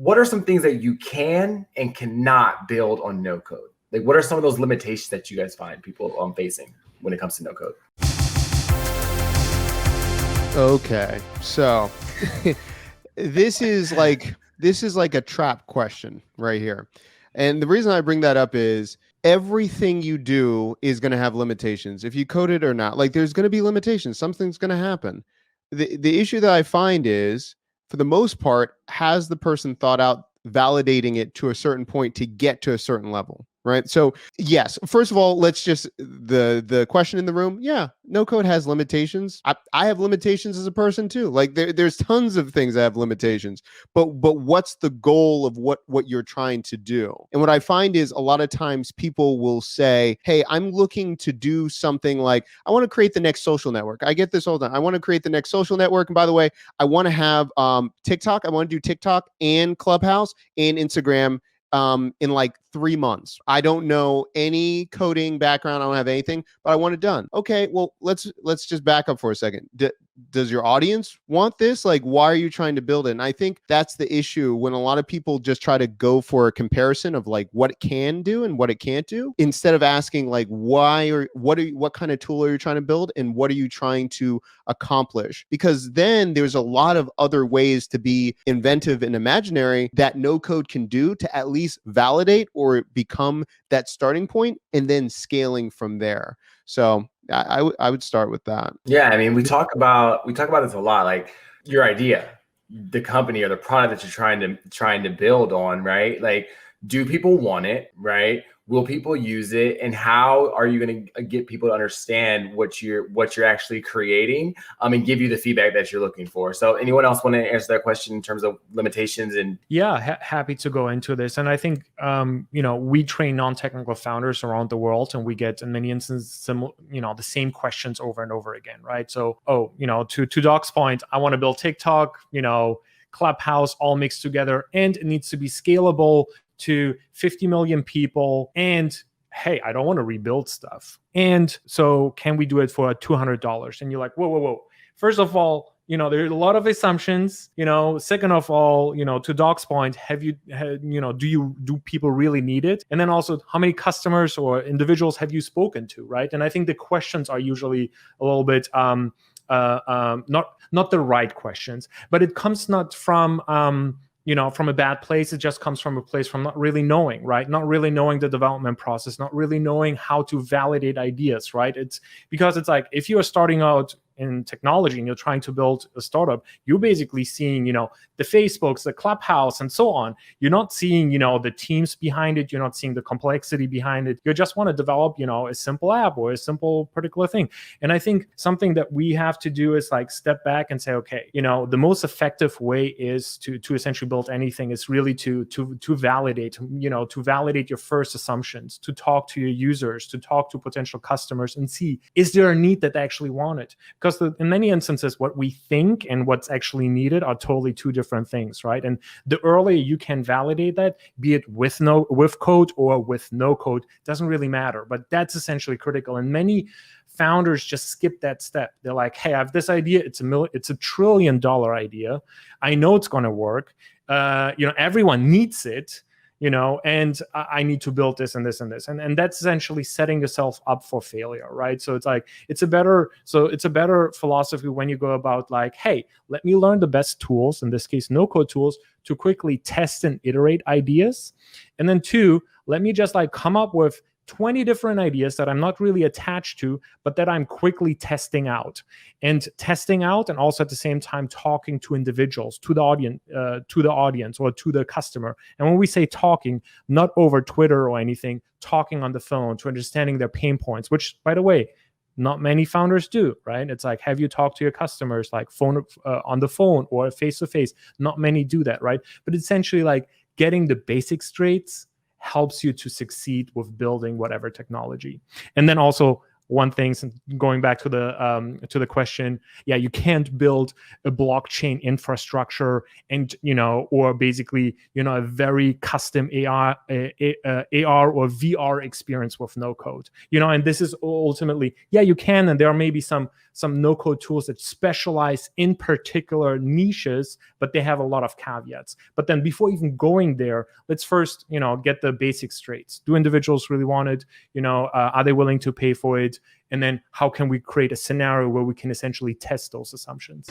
what are some things that you can and cannot build on no code? Like, what are some of those limitations that you guys find people facing when it comes to no code? Okay, so this is like a trap question right here. And the reason I bring that up is everything you do is going to have limitations. If you code it or not, like there's going to be limitations. Something's going to happen. The issue that I find is, for the most part, has the person thought out validating it to a certain point to get to a certain level, right? So yes, first of all, let's just the question in the room. Yeah, no code has limitations. I have limitations as a person too. Like there's tons of things that have limitations, but what's the goal of what you're trying to do? And what I find is a lot of times people will say, hey, I'm looking to do something like, I want to create the next social network. I get this all the time. I want to create the next social network. And by the way, I want to have TikTok. I want to do TikTok and Clubhouse and Instagram in like 3 months. I don't know any coding background. I don't have anything, but I want it done. Okay, well, let's just back up for a second. Does your audience want this? Like, why are you trying to build it? And I think that's the issue when a lot of people just try to go for a comparison of like what it can do and what it can't do, instead of asking like what kind of tool are you trying to build and what are you trying to accomplish? Because then there's a lot of other ways to be inventive and imaginary that no code can do to at least validate or become that starting point, and then scaling from there. So I would start with that. Yeah, I mean, we talk about this a lot. Like your idea, the company or the product that you're trying to build on, right? Like, do people want it, right? Will people use it? And how are you going to get people to understand what you're actually creating, and give you the feedback that you're looking for? So anyone else want to answer that question in terms of limitations? And yeah, happy to go into this. And I think, we train non-technical founders around the world, and we get in many instances, the same questions over and over again, right? So, to Doc's point, I want to build TikTok, Clubhouse, all mixed together, and it needs to be scalable to 50 million people. And hey, I don't want to rebuild stuff. And so can we do it for $200? And you're like, whoa. First of all, there are a lot of assumptions. Second of all, to Doc's point, do people really need it? And then also, how many customers or individuals have you spoken to, right? And I think the questions are usually a little bit not the right questions, but it comes not from from a bad place. It just comes from a place from not really knowing, right? Not really knowing the development process, not really knowing how to validate ideas, right? It's because it's like, if you are starting out in technology and you're trying to build a startup, you're basically seeing, the Facebooks, the Clubhouse, and so on. You're not seeing, the teams behind it. You're not seeing the complexity behind it. You just want to develop, a simple app or a simple particular thing. And I think something that we have to do is like step back and say, okay, the most effective way is to essentially build anything is really to validate, to validate your first assumptions, to talk to your users, to talk to potential customers and see, is there a need that they actually want it? Because in many instances, what we think and what's actually needed are totally two different things, right? And the earlier you can validate that, be it with code or with no code, doesn't really matter. But that's essentially critical. And many founders just skip that step. They're like, hey, I have this idea. It's a $1 trillion idea. I know it's going to work. Everyone needs it. And I need to build this and this and this. And that's essentially setting yourself up for failure, right? So it's like, it's a better philosophy when you go about like, hey, let me learn the best tools, in this case, no code tools, to quickly test and iterate ideas. And then 2, let me just like come up with 20 different ideas that I'm not really attached to, but that I'm quickly testing out, and also at the same time talking to individuals, to the audience or to the customer. And when we say talking, not over Twitter or anything, talking on the phone to understanding their pain points, which, by the way, not many founders do, right? It's like, have you talked to your customers like on the phone or face to face? Not many do that, right? But essentially, like, getting the basics straight helps you to succeed with building whatever technology. And then also, one thing, going back to the question, yeah, you can't build a blockchain infrastructure and or basically a very custom AR or VR experience with no code. And this is ultimately, yeah, you can, and there are maybe some some no-code tools that specialize in particular niches, but they have a lot of caveats. But then before even going there, let's first, get the basics straight. Do individuals really want it? Are they willing to pay for it? And then how can we create a scenario where we can essentially test those assumptions?